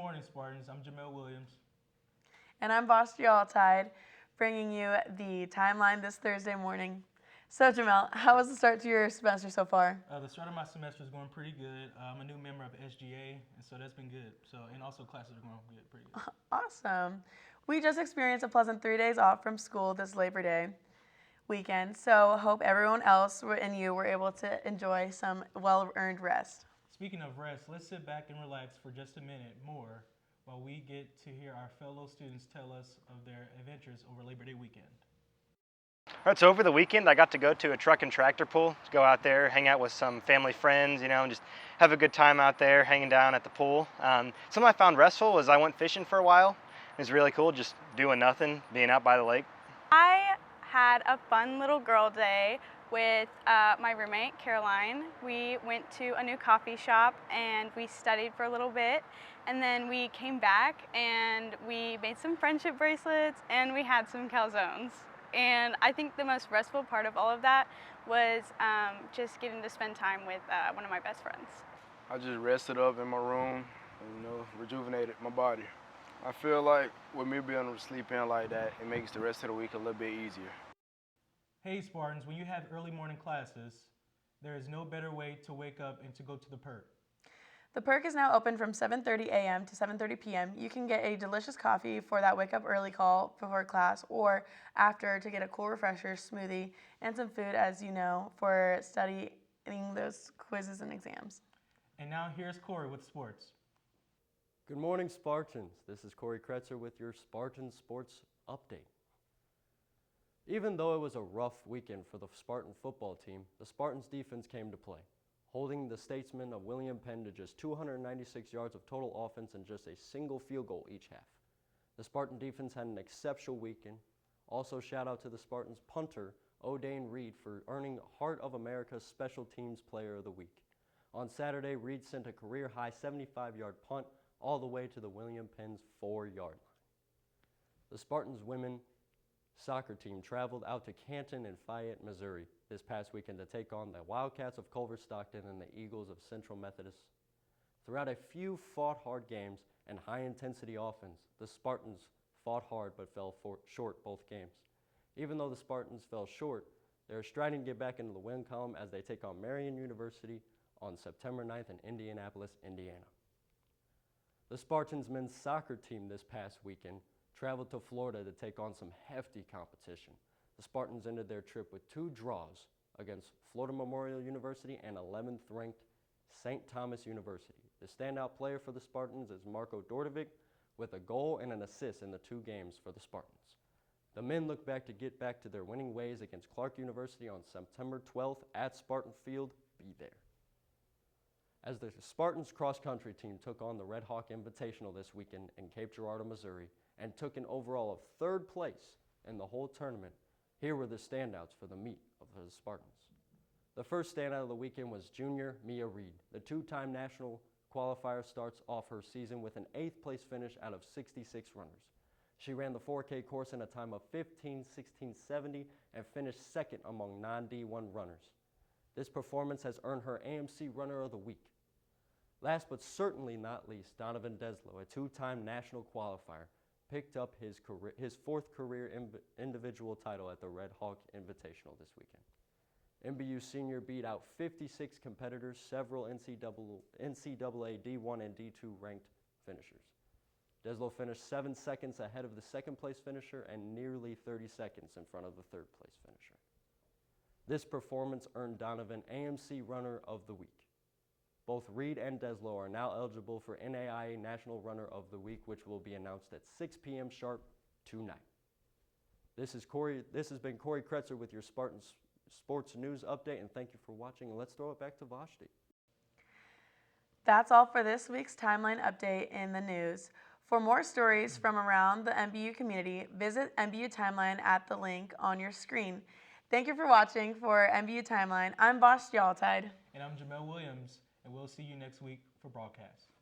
morning, Spartans. I'm Jamel Williams. And I'm Vashti Altide, bringing you the timeline this Thursday morning. So, Jamel, how was the start to your semester so far? The start of my semester is going pretty good. I'm a new member of SGA, and so that's been good. And also classes are going good, pretty good. Awesome. We just experienced a pleasant 3 days off from school this Labor Day weekend, so hope everyone else and you were able to enjoy some well-earned rest. Speaking of rest, let's sit back and relax for just a minute more while we get to hear our fellow students tell us of their adventures over Labor Day weekend. All right, so over the weekend, I got to go to a truck and tractor pool, go out there, hang out with some family friends, and just have a good time out there, hanging down at the pool. Something I found restful was I went fishing for a while. It was really cool, just doing nothing, being out by the lake. I had a fun little girl day with my roommate, Caroline. We went to a new coffee shop and we studied for a little bit. And then we came back and we made some friendship bracelets and we had some calzones. And I think the most restful part of all of that was just getting to spend time with one of my best friends. I just rested up in my room and, rejuvenated my body. I feel like with me being able to sleep in like that, it makes the rest of the week a little bit easier. Hey Spartans, when you have early morning classes, there is no better way to wake up and to go to the Perk. The Perk is now open from 7:30 a.m. to 7:30 p.m. You can get a delicious coffee for that wake up early call before class or after to get a cool refresher, smoothie, and some food, as you know, for studying those quizzes and exams. And now here's Corey with sports. Good morning, Spartans. This is Corey Kretzer with your Spartan Sports Update. Even though it was a rough weekend for the Spartan football team, the Spartans' defense came to play, holding the Statesmen of William Penn to just 296 yards of total offense and just a single field goal each half. The Spartan defense had an exceptional weekend. Also, shout out to the Spartans' punter, O'Dane Reed, for earning Heart of America's Special Teams Player of the Week. On Saturday, Reed sent a career-high 75-yard punt all the way to the William Penn's 4-yard line. The Spartans women soccer team traveled out to Canton and Fayette, Missouri this past weekend to take on the Wildcats of Culver Stockton and the Eagles of Central Methodist. Throughout a few fought-hard games and high-intensity offense, the Spartans fought hard but fell short both games. Even though the Spartans fell short, they are striving to get back into the win column as they take on Marian University on September 9th in Indianapolis, Indiana. The Spartans men's soccer team this past weekend traveled to Florida to take on some hefty competition. The Spartans ended their trip with 2 draws against Florida Memorial University and 11th ranked St. Thomas University. The standout player for the Spartans is Marko Dordovic with a goal and an assist in the 2 games for the Spartans. The men look back to get back to their winning ways against Clark University on September 12th at Spartan Field. Be there. As the Spartans cross-country team took on the Red Hawk Invitational this weekend in Cape Girardeau, Missouri, and took an overall of 3rd place in the whole tournament, here were the standouts for the meet of the Spartans. The first standout of the weekend was junior Mia Reed. The 2-time national qualifier starts off her season with an 8th place finish out of 66 runners. She ran the 4K course in a time of 15:16:70 and finished 2nd among non-D1 runners. This performance has earned her AMC Runner of the Week. Last but certainly not least, Donovan Deslow, a 2-time national qualifier, picked up his 4th career individual title at the Red Hawk Invitational this weekend. MBU senior beat out 56 competitors, several NCAA D1 and D2 ranked finishers. Deslow finished 7 seconds ahead of the 2nd place finisher and nearly 30 seconds in front of the 3rd place finisher. This performance earned Donovan AMC Runner of the Week. Both Reed and Deslow are now eligible for NAIA National Runner of the Week, which will be announced at 6 p.m. sharp tonight. This has been Corey Kretzer with your Spartan Sports News Update, and thank you for watching, and let's throw it back to Vashti. That's all for this week's Timeline Update in the news. For more stories from around the MBU community, visit MBU Timeline at the link on your screen. Thank you for watching for MBU Timeline. I'm Vashti Altide. And I'm Jamel Williams, and we'll see you next week for broadcast.